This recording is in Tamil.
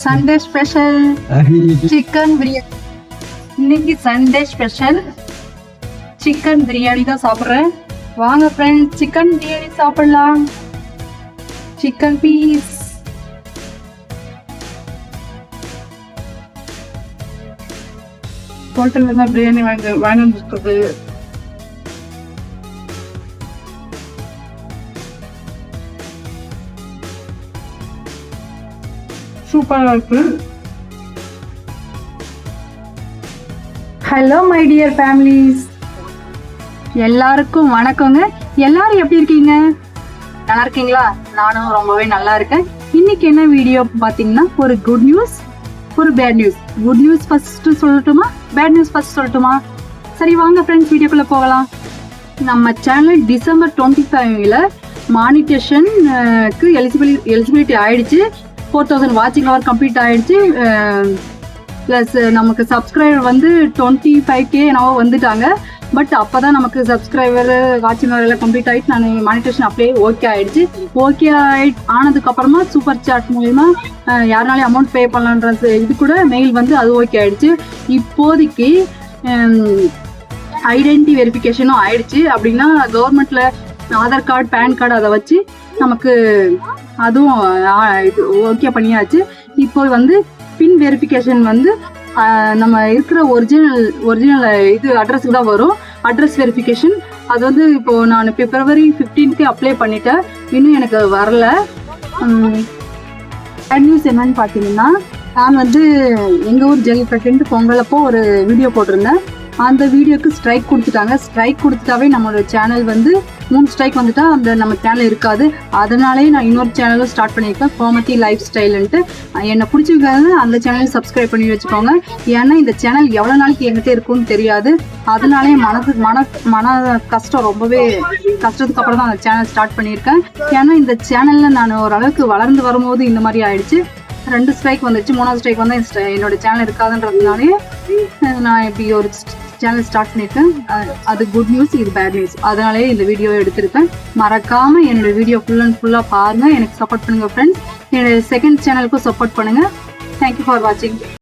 Sunday special chicken biryani. இன்னைக்கு சண்டே ஸ்பெஷல் சிக்கன் பிரியாணி தான் சாப்பிட்றேன். வாங்க ஃப்ரெண்ட்ஸ், சிக்கன் பிரியாணி சாப்பிடலாம். சிக்கன் பீஸ், ஹோட்டல்ல தான் பிரியாணி வாங்கிட்டு சூப்பரா இருக்கு. ஹலோ மை டியர் ஃபேமிலிஸ், எல்லாருக்கும் வணக்கங்க. எல்லாரும் எப்படி இருக்கீங்க? நல்லா இருக்கீங்களா? நானும் ரொம்பவே நல்லா இருக்கேன். இன்னைக்கு என்ன வீடியோ பாத்தீங்கன்னா, ஒரு குட் நியூஸ், ஒரு bad news. Good news first சொல்லட்டுமா, பேட் நியூஸ் ஃபர்ஸ்ட் சொல்லட்டுமா? சரி வாங்க ஃப்ரெண்ட்ஸ், வீடியோக்குள்ள போகலாம். நம்ம சேனல் December 25 மானிட்டேஷனுக்கு எலிஜிபிலிட்டி ஆயிடுச்சு. 4000 வாட்சிங் ஹவர் கம்ப்ளீட் ஆயிடுச்சு. ப்ளஸ் நமக்கு சப்ஸ்கிரைபர் வந்து 25K என்னவோ வந்துட்டாங்க. பட் அப்போதான் நமக்கு சப்ஸ்கிரைபர் வாட்சிங் ஹவர் எல்லாம் கம்ப்ளீட் ஆகிட்டு நான் மானிட்டேஷன் அப்படியே ஓகே ஆயிடுச்சு. ஓகே ஆனதுக்கு அப்புறமா சூப்பர் சாட் மூலமா யாருனாலையும் அமௌண்ட் பே பண்ணலான்றது இது கூட மெயில் வந்து அது ஓகே ஆயிடுச்சு. இப்போதைக்கு ஐடென்டிட்டி வெரிஃபிகேஷனும் ஆயிடுச்சு. அப்படின்னா கவர்மெண்ட்ல ஆதார் கார்டு, பேன் கார்டு அதை வச்சு நமக்கு அதுவும் ஓகே பண்ணியாச்சு. இப்போ வந்து பின் வெரிஃபிகேஷன் வந்து நம்ம இருக்கிற ஒரிஜினல் இது அட்ரஸுக்கு தான் வரும். அட்ரஸ் வெரிஃபிகேஷன் அது வந்து இப்போ நான் February 15 அப்ளை பண்ணிட்டேன். இன்னும் எனக்கு வரல. பேட் நியூஸ் என்னன்னு பார்த்தீங்கன்னா, நான் வந்து எங்கள் ஊர் ஜல்லிக்கட்டு பொங்கலப்போ ஒரு வீடியோ போட்டிருந்தேன். அந்த வீடியோக்கு ஸ்ட்ரைக் கொடுத்துட்டாங்க. ஸ்ட்ரைக் கொடுத்துட்டாவே நம்மளோட சேனல் வந்து 3 ஸ்ட்ரைக் வந்துட்டா அந்த நம்ம சேனல் இருக்காது. அதனாலே நான் இன்னொரு சேனலும் ஸ்டார்ட் பண்ணியிருக்கேன், கோமதி லைஃப் ஸ்டைல்ன்ட்டு. என்னை பிடிச்சிருக்காது அந்த சேனலையும் சப்ஸ்கிரைப் பண்ணி வச்சுக்கோங்க. ஏன்னா இந்த சேனல் எவ்வளோ நாளைக்கு என்கிட்ட இருக்குன்னு தெரியாது. அதனாலே மன கஷ்டம், ரொம்பவே கஷ்டத்துக்கு அப்புறம் தான் அந்த சேனல் ஸ்டார்ட் பண்ணியிருக்கேன். ஏன்னா இந்த சேனலில் நான் ஓரளவுக்கு வளர்ந்து வரும்போது இந்த மாதிரி ஆயிடுச்சு. 2 ஸ்ட்ரைக் வந்துச்சு, 3வது ஸ்ட்ரைக் வந்து என்னோட சேனல் இருக்காதுன்றதுனாலே நான் இப்படி ஒரு சேனல் ஸ்டார்ட் பண்ணியிருக்கேன். அது குட் நியூஸ், இது பேட் நியூஸ். அதனாலே இந்த வீடியோ எடுத்திருக்கேன். மறக்காம என்னோட வீடியோ ஃபுல்லாக பாருங்க, எனக்கு சப்போர்ட் பண்ணுங்க ஃப்ரெண்ட்ஸ். என்னோட செகண்ட் சேனலுக்கும் சப்போர்ட் பண்ணுங்க. தேங்க்யூ ஃபார் வாட்சிங்.